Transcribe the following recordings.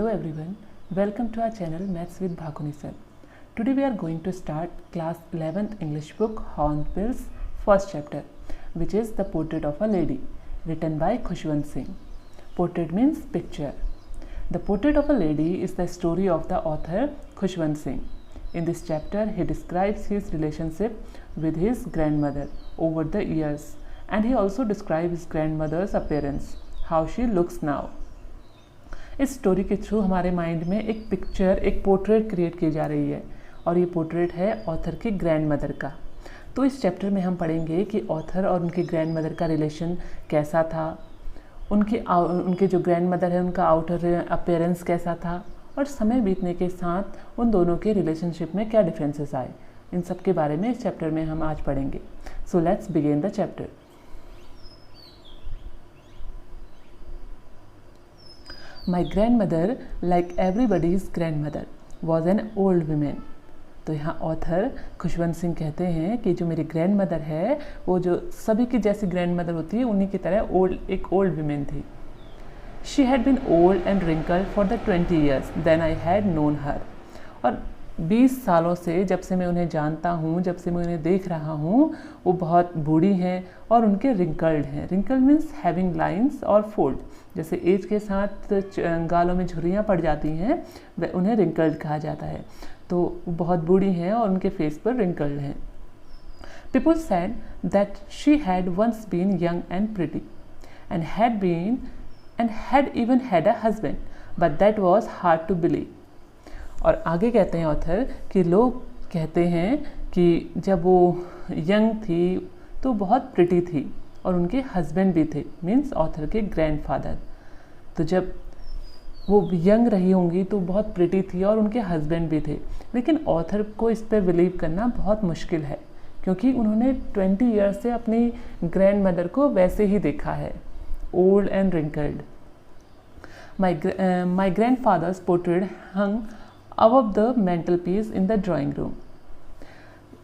Hello everyone, welcome to our channel Maths with Bhakuni sir. Today we are going to start class 11th English book Hornbill's first chapter, which is The Portrait of a Lady, written by Khushwant Singh. Portrait means picture. The Portrait of a Lady is the story of the author Khushwant Singh. In this chapter, he describes his relationship with his grandmother over the years, and he also describes his grandmother's appearance, how she looks now. इस story के through हमारे mind में एक picture, एक portrait create की जा रही है और ये पोर्ट्रेट है ऑथर की ग्रैंडमदर का। तो इस चैप्टर में हम पढ़ेंगे कि ऑथर और उनकी ग्रैंडमदर का रिलेशन कैसा था, उनके जो ग्रैंडमदर है उनका आउटर अपीयरेंस कैसा था और समय बीतने के साथ उन दोनों के रिलेशनशिप में क्या डिफरेंसेस आए। इन सब के बारे में इस चैप्टर में हम आज पढ़ेंगे। So let's begin the chapter. My grandmother, like everybody's grandmother, was an old woman. तो यहाँ ऑथर खुशवंत सिंह कहते हैं कि जो मेरी ग्रैंड मदर है वो जो सभी की जैसी ग्रैंड मदर होती है उन्हीं की तरह एक ओल्ड वीमेन थी। She had been old and wrinkled for the 20 years then I had known her. और 20 सालों से जब से मैं उन्हें जानता हूँ, जब से मैं उन्हें देख रहा हूँ, वो बहुत बूढ़ी हैं और उनके रिंकल्ड हैं। रिंकल्ड मीन्स हैविंग लाइन्स और फोल्ड, जैसे एज के साथ गालों में झुर्रियाँ पड़ जाती हैं, वह उन्हें रिंकल्ड कहा जाता है। तो वो बहुत बूढ़ी हैं और उनके फेस पर रिंकल्ड हैं। People said that she had once been young and pretty and had even had a husband, but that was hard to believe. और आगे कहते हैं ऑथर कि लोग कहते हैं कि जब वो यंग थी तो बहुत प्रिटी थी और उनके हस्बैंड भी थे, मीन्स ऑथर के ग्रैंडफादर। तो जब वो यंग रही होंगी तो बहुत प्रिटी थी और उनके हस्बैंड भी थे, लेकिन ऑथर को इस पर बिलीव करना बहुत मुश्किल है क्योंकि उन्होंने 20 years से अपनी ग्रैंड मदर को वैसे ही देखा है, old and wrinkled. My grandfather's portrait hung above the mantelpiece in the drawing room।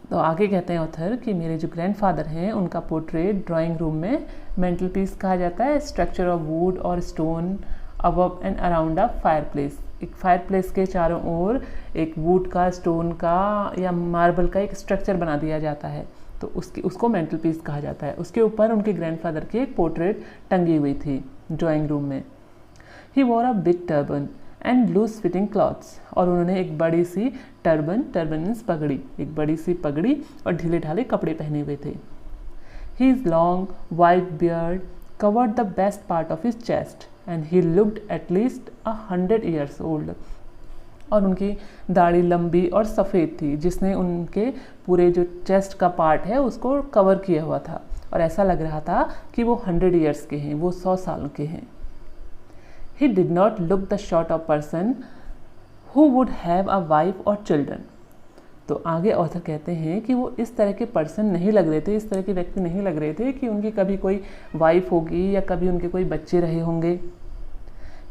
तो आगे कहते हैं ऑथर कि मेरे जो ग्रैंडफादर हैं उनका पोर्ट्रेट ड्राइंग रूम में मेंटल पीस कहा जाता है, स्ट्रक्चर ऑफ वुड और stone above and around a fire place. एक फायर प्लेस के चारों ओर एक वुड का, स्टोन का या मार्बल का एक स्ट्रक्चर बना दिया जाता है, तो उसको मेंटल पीस कहा जाता है। उसके ऊपर उनके ग्रैंडफादर की एक पोर्ट्रेट टंगी हुई थी ड्राइंग रूम में। He wore a big turban and loose fitting clothes. और उन्होंने एक बड़ी सी टर्बन मीन्स पगड़ी, एक बड़ी सी पगड़ी और ढीले ढाले कपड़े पहने हुए थे। He is long white beard covered the best part of his chest and he looked at least 100 years old. और उनकी दाढ़ी लंबी और सफ़ेद थी जिसने उनके पूरे जो चेस्ट का पार्ट है उसको कवर किया हुआ था और ऐसा लग रहा था कि वो 100 years के हैं, वो 100 साल के हैं। He did not look the sort of person who would have a wife or children। तो आगे ऑथर कहते हैं कि वो इस तरह के पर्सन नहीं लग रहे थे, इस तरह के व्यक्ति नहीं लग रहे थे कि उनकी कभी कोई वाइफ होगी या कभी उनके कोई बच्चे रहे होंगे।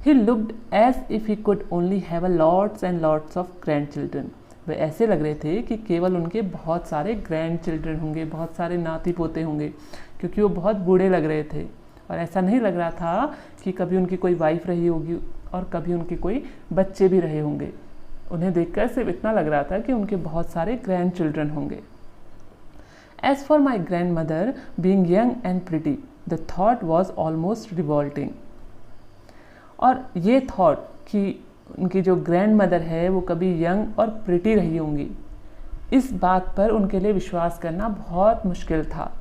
He looked as if he could only have a lots and lots of grandchildren। वे ऐसे लग रहे थे कि केवल उनके बहुत सारे ग्रैंड चिल्ड्रन होंगे, बहुत सारे नाती पोते होंगे, क्योंकि वो बहुत बूढ़े लग रहे थे। और ऐसा नहीं लग रहा था कि कभी उनकी कोई वाइफ रही होगी और कभी उनके कोई बच्चे भी रहे होंगे। उन्हें देखकर सिर्फ इतना लग रहा था कि उनके बहुत सारे ग्रैंड चिल्ड्रन होंगे। As for my grandmother being young and pretty the thought was almost revolting. और ये थॉट कि उनकी जो ग्रैंड मदर है वो कभी यंग और प्रिटी रही होंगी, इस बात पर उनके लिए विश्वास करना बहुत मुश्किल था।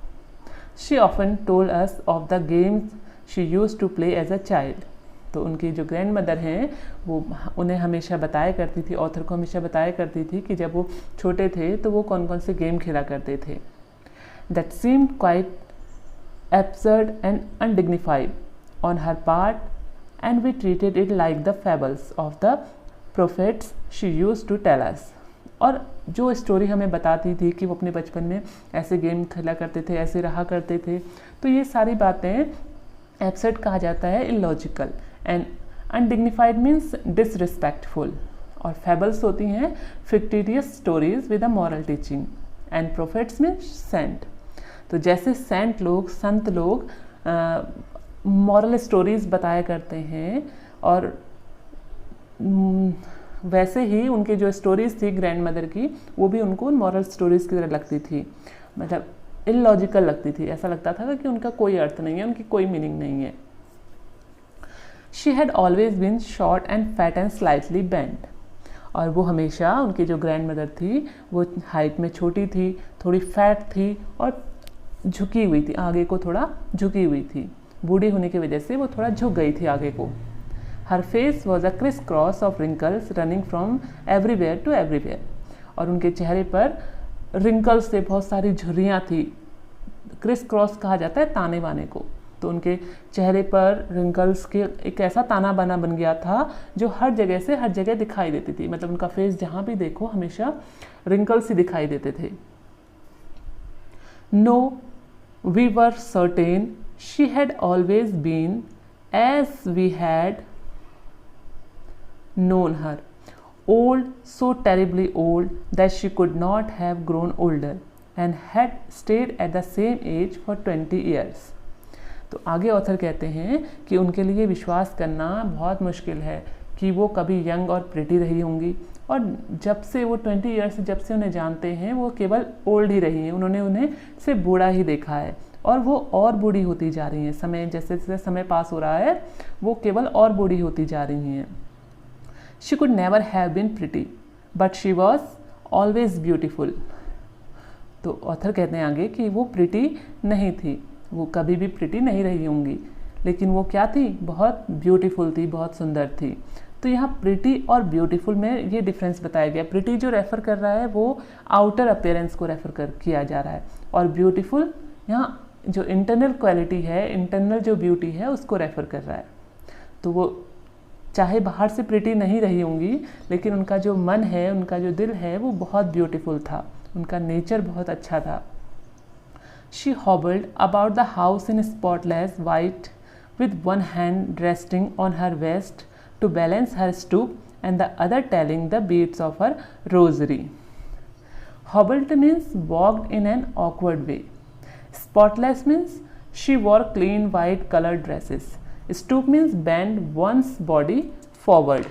She often told us of the games she used to play as a child। तो उनकी जो ग्रैंड मदर हैं वो उन्हें हमेशा बताया करती थी, ऑथर को हमेशा बताया करती थी कि जब वो छोटे थे तो वो कौन कौन से गेम खेला करते थे। That seemed quite absurd and undignified on her part and we treated it like the fables of the prophets she used to tell us। और जो स्टोरी हमें बताती थी कि वो अपने बचपन में ऐसे गेम खेला करते थे, ऐसे रहा करते थे, तो ये सारी बातें एब्सर्ड कहा जाता है, illogical. And undignified means disrespectful. और फेबल्स होती हैं fictitious stories with a moral teaching and prophets means saint. तो जैसे सेंट लोग, संत लोग मॉरल स्टोरीज बताया करते हैं और वैसे ही उनकी जो स्टोरीज थी ग्रैंड मदर की, वो भी उनको मॉरल स्टोरीज की तरह लगती थी, मतलब इलॉजिकल लगती थी। ऐसा लगता था कि उनका कोई अर्थ नहीं है, उनकी कोई मीनिंग नहीं है। She had always been short and fat and slightly bent, और वो हमेशा, उनकी जो ग्रैंड मदर थी वो हाइट में छोटी थी, थोड़ी फैट थी और झुकी हुई थी, आगे को थोड़ा झुकी हुई थी। बूढ़ी होने की वजह से वो थोड़ा झुक गई थी आगे को। Her face was a criss cross of wrinkles running from everywhere to everywhere, और उनके चेहरे पर रिंकल्स से बहुत सारी झुर्रियाँ थी। क्रिस क्रॉस कहा जाता है ताने बाने को, तो उनके चेहरे पर रिंकल्स के एक ऐसा ताना बाना बन गया था जो हर जगह से हर जगह दिखाई देती थी, मतलब उनका फेस जहाँ भी देखो हमेशा रिंकल्स ही दिखाई देते थे। No we were certain she had always been as we had known her, old, so terribly old that she could not have grown older and had stayed at the same age for 20 years. तो आगे author कहते हैं कि उनके लिए विश्वास करना बहुत मुश्किल है कि वो कभी यंग और प्रिटी रही होंगी, और जब से वो 20 ईयर्स जब से उन्हें जानते हैं वो केवल ओल्ड ही रही हैं, उन्होंने उन्हें सिर्फ बूढ़ा ही देखा है, और वो और बूढ़ी होती जा रही हैं। समय जैसे जैसे समय पास हो रहा है वो केवल और बूढ़ी होती जा रही हैं। She could never have been pretty, but she was always beautiful. तो ऑथर कहते हैं आगे कि वो प्रिटी नहीं थी, वो कभी भी प्रिटी नहीं रही होंगी, लेकिन वो क्या थी, बहुत ब्यूटीफुल थी, बहुत सुंदर थी। तो यहाँ प्रिटी और ब्यूटीफुल में ये डिफरेंस बताया गया। प्रिटी जो रेफ़र कर रहा है वो आउटर अपीयरेंस को रेफ़र किया जा रहा है, और ब्यूटीफुल यहाँ जो इंटरनल क्वालिटी है, इंटरनल जो ब्यूटी है उसको रेफ़र कर रहा है। तो वो चाहे बाहर से प्रिटी नहीं रही होंगी, लेकिन उनका जो मन है, उनका जो दिल है वो बहुत ब्यूटीफुल था, उनका नेचर बहुत अच्छा था। She hobbled about the house in spotless white with one hand resting on her waist to balance her stoop and the other telling the beads of her rosary. Hobbled means walked in an awkward way. Spotless means she wore clean white coloured dresses. Stoop means bend one's body forward,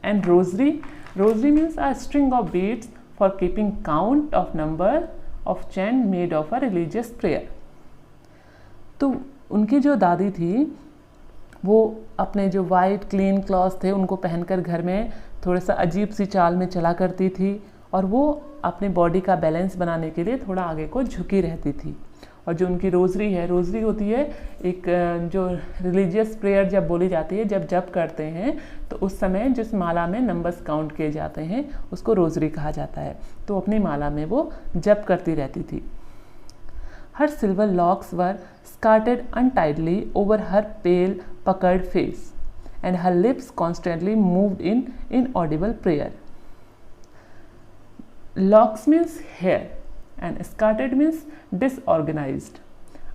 and rosary means a string of beads for keeping count of number of chant made of a religious prayer. तो उनकी जो दादी थी वो अपने जो white clean cloth थे उनको पहनकर घर में थोड़ा सा अजीब सी चाल में चला करती थी, और वो अपने बॉडी का बैलेंस बनाने के लिए थोड़ा आगे को झुकी रहती थी। और जो उनकी रोजरी है, रोजरी होती है एक जो रिलीजियस प्रेयर जब बोली जाती है, जब जप करते हैं तो उस समय जिस माला में नंबर्स काउंट किए जाते हैं उसको रोजरी कहा जाता है। तो अपनी माला में वो जप करती रहती थी। Her silver locks were scattered untidily over her pale puckered face and her lips constantly moved in inaudible prayer. Locks means hair and scattered means disorganized,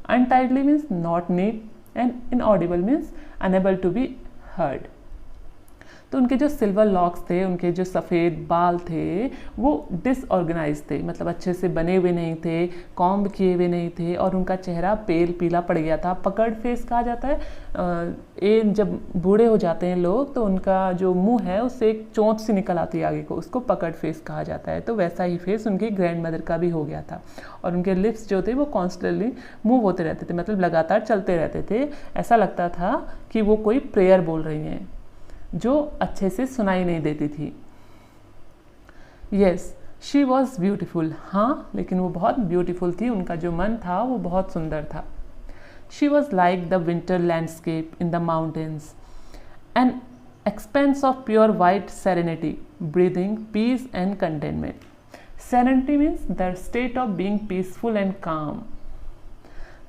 untidily means not neat, and inaudible means unable to be heard. तो उनके जो silver locks थे, उनके जो सफ़ेद बाल थे वो डिसऑर्गेनाइज थे, मतलब अच्छे से बने हुए नहीं थे, कॉम्ब किए हुए नहीं थे, और उनका चेहरा पेल पीला पड़ गया था। पकड़ फेस कहा जाता है, ये जब बूढ़े हो जाते हैं लोग तो उनका जो मुंह है उससे एक चोंच सी निकल आती है आगे को, उसको पकड़ फेस कहा जाता है। तो वैसा ही फेस उनकी ग्रैंड मदर का भी हो गया था, और उनके लिप्स जो थे वो कॉन्स्टेंटली मूव होते रहते थे, मतलब लगातार चलते रहते थे। ऐसा लगता था कि वो कोई प्रेयर बोल रही हैं जो अच्छे से सुनाई नहीं देती थी। यस, शी वॉज ब्यूटिफुल, हाँ लेकिन वो बहुत ब्यूटिफुल थी, उनका जो मन था वो बहुत सुंदर था। She was like the winter landscape in the mountains, an expanse of pure white serenity, breathing peace and contentment. Serenity means the state of being peaceful and calm.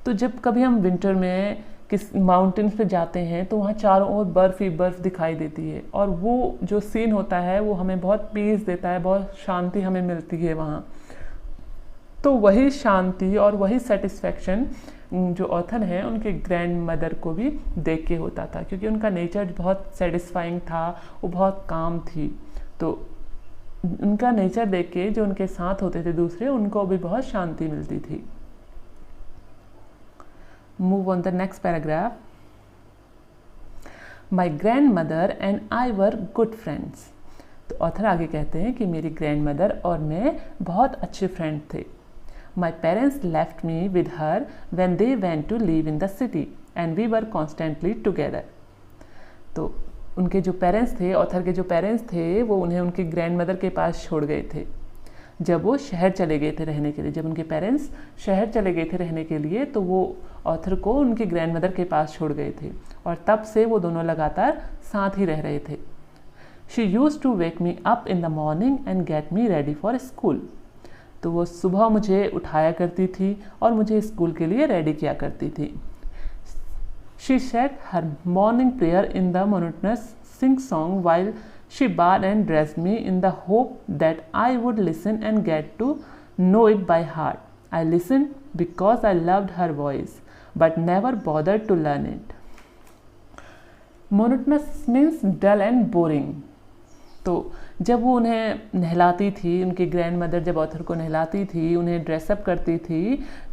तो जब कभी हम विंटर में किस माउंटेन्स पे जाते हैं तो वहाँ चारों ओर बर्फ़ ही बर्फ़ दिखाई देती है, और वो जो सीन होता है वो हमें बहुत पीस देता है, बहुत शांति हमें मिलती है वहाँ। तो वही शांति और वही सेटिस्फैक्शन जो ऑथर हैं उनके ग्रैंड मदर को भी देख के होता था, क्योंकि उनका नेचर बहुत सेटिस्फाइंग था, वो बहुत काम थी। तो उनका नेचर देख के जो उनके साथ होते थे दूसरे, उनको भी बहुत शांति मिलती थी। Move on the next paragraph. My grand mother and I were good friends. तो ऑथर आगे कहते हैं कि मेरी ग्रैंड मदर और मैं बहुत अच्छे फ्रेंड थे। My parents left me with her when they went to live in the city and we were constantly together. तो उनके जो पेरेंट्स थे, ऑथर के जो पेरेंट्स थे, वो उन्हें उनकी ग्रैंड मदर के पास छोड़ गए थे जब वो शहर चले गए थे रहने के लिए। जब उनके पेरेंट्स शहर चले गए थे रहने के लिए तो वो ऑथर को उनकी ग्रैंड मदर के पास छोड़ गए थे और तब से वो दोनों लगातार साथ ही रह रहे थे। She use to wake me up in the morning and get me ready for school. तो वो सुबह मुझे उठाया करती थी और मुझे स्कूल के लिए रेडी किया करती थी। She said her morning prayer in the monotonous sing-song while she bathed and dressed me in the hope that I would listen and get to know it by heart. I listened because I loved her voice, but never bothered to learn it. Monotonous means dull and boring. तो जब वो उन्हें नहलाती थी, उनकी grand mother जब author को नहलाती थी, उन्हें ड्रेसअप करती थी,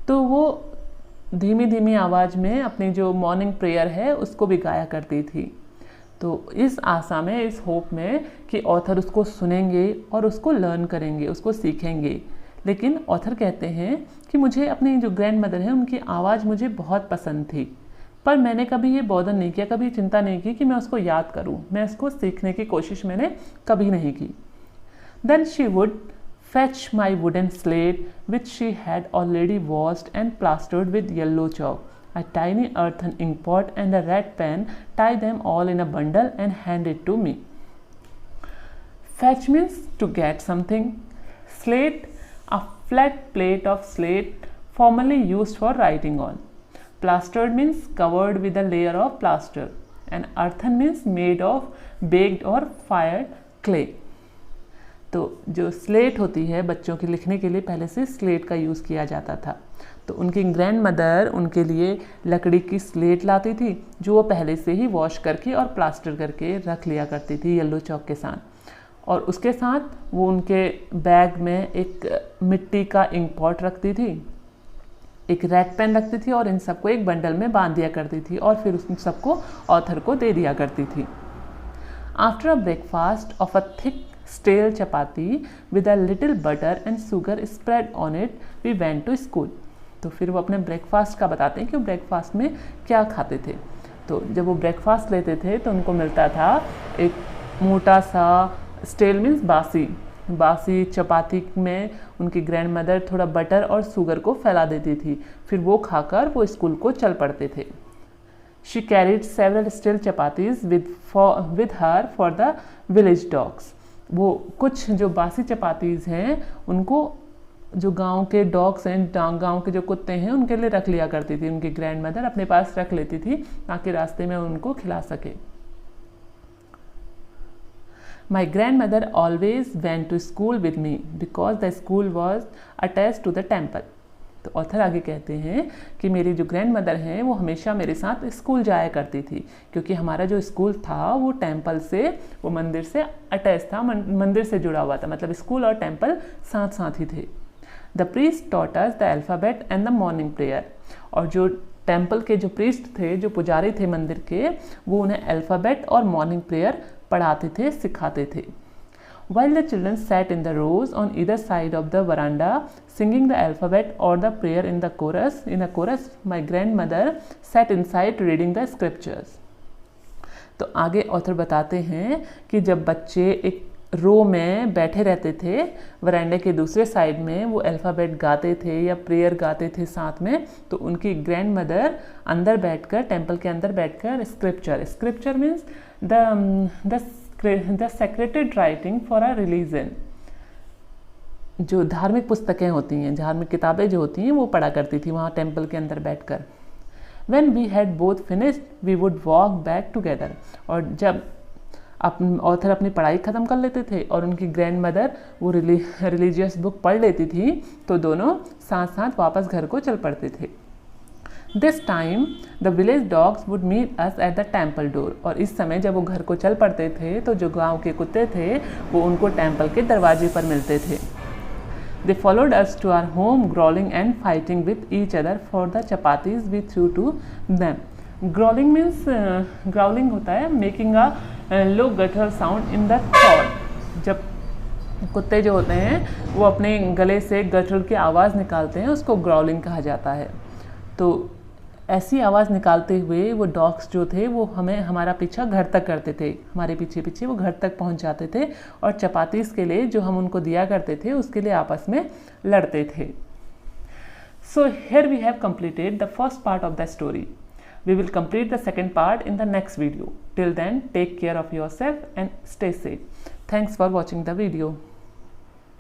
तो वो धीमी धीमी आवाज़ में अपनी जो मॉर्निंग प्रेयर है उसको भी गाया करती थी। तो इस आशा में, इस होप में कि ऑथर उसको सुनेंगे और उसको लर्न करेंगे, उसको सीखेंगे। लेकिन ऑथर कहते हैं कि मुझे अपनी जो ग्रैंड मदर है उनकी आवाज़ मुझे बहुत पसंद थी, पर मैंने कभी ये बॉदर नहीं किया, कभी चिंता नहीं की कि मैं उसको याद करूं, मैं उसको सीखने की कोशिश मैंने कभी नहीं की। Then she would fetch my wooden slate which she had already washed and plastered with yellow chalk, a tiny earthen ink pot and a red pen, tie them all in a bundle and hand it to me. Fetch means to get something. Slate, a flat plate of slate formerly used for writing on. Plastered means covered with a layer of plaster, and earthen means made of baked or fired clay. तो जो slate होती है बच्चों की लिखने के लिए पहले से स्लेट का यूज़ किया जाता था। तो उनकी ग्रैंड मदर उनके लिए लकड़ी की स्लेट लाती थी जो वो पहले से ही वॉश करके और प्लास्टर करके रख लिया करती थी येलो चॉक के साथ। और उसके साथ वो उनके बैग में एक मिट्टी का इंक पॉट रखती थी, एक रेड पेन रखती थी और इन सबको एक बंडल में बांध दिया करती थी और फिर उन सबको ऑथर को दे दिया करती थी। After a breakfast of a thick stale chapati with a little butter and sugar spread on it, we went to school. तो फिर वो अपने ब्रेकफास्ट का बताते हैं कि वो ब्रेकफास्ट में क्या खाते थे। तो जब वो ब्रेकफास्ट लेते थे तो उनको मिलता था एक मोटा सा, स्टेल मीन्स बासी चपाती में उनकी ग्रैंड मदर थोड़ा बटर और शुगर को फैला देती थी, फिर वो खाकर वो स्कूल को चल पड़ते थे। She carried several stale chapatis with her for the village dogs. वो कुछ जो बासी चपातीज़ हैं उनको जो गांव के डॉग्स हैं, गांव के जो कुत्ते हैं उनके लिए रख लिया करती थी। उनकी ग्रैंड मदर अपने पास रख लेती थी ताकि रास्ते में उनको खिला सके। My grandmother always went to school with me because the school was attached to the temple. तो ऑथर आगे कहते हैं कि मेरी जो ग्रैंड मदर हैं वो हमेशा मेरे साथ स्कूल जाया करती थी क्योंकि हमारा जो स्कूल था वो टेम्पल से, वो मंदिर से अटैच था, मंदिर से जुड़ा हुआ था, मतलब स्कूल और टेम्पल साथ साथ ही थे। The priest taught us the alphabet and the morning prayer. और जो टेम्पल के जो प्रीस्ट थे, जो पुजारी थे मंदिर के, वो उन्हें अल्फ़ाबेट और मॉर्निंग प्रेयर पढ़ाते थे, सिखाते थे। While the children sat in the rows on either side of the veranda, singing the alphabet or the prayer in a chorus, my grandmother sat inside reading the scriptures. तो आगे author बताते हैं कि जब बच्चे एक रो में बैठे रहते थे वरांडे के दूसरे साइड में, वो अल्फ़ाबेट गाते थे या प्रेयर गाते थे साथ में, तो उनकी ग्रैंड मदर अंदर बैठकर, टेम्पल के अंदर बैठकर scripture means the secreted writing for a religion, जो धार्मिक पुस्तकें होती हैं, धार्मिक किताबें जो होती हैं वो पढ़ा करती थी वहाँ टेम्पल के अंदर बैठकर। When we had both finished, we would walk back together. और जब ऑथर अपनी पढ़ाई ख़त्म कर लेते थे और उनकी ग्रैंड मदर वो रिलीजियस बुक पढ़ लेती थी तो दोनों साथ साथ वापस घर को चल पड़ते थे। This time the village dogs would meet us at the temple door. और इस समय जब वो घर को चल पड़ते थे तो जो गांव के कुत्ते थे वो उनको टेम्पल के दरवाजे पर मिलते थे। They followed us to our home, growling and fighting with each other for the chapatis we threw to them. Growling means growling होता है making a low guttural sound in the throat. जब कुत्ते जो होते हैं वो अपने गले से गटर की आवाज़ निकालते हैं, उसको ग्राउलिंग कहा जाता है। तो ऐसी आवाज़ निकालते हुए वो डॉग्स जो थे वो हमारा पीछा घर तक करते थे, हमारे पीछे पीछे वो घर तक पहुंच जाते थे और चपातीस के लिए जो हम उनको दिया करते थे उसके लिए आपस में लड़ते थे। So here we have completed the first part of the story. We will complete the second part in the next video. Till then, take care of yourself and stay safe. Thanks for watching the video.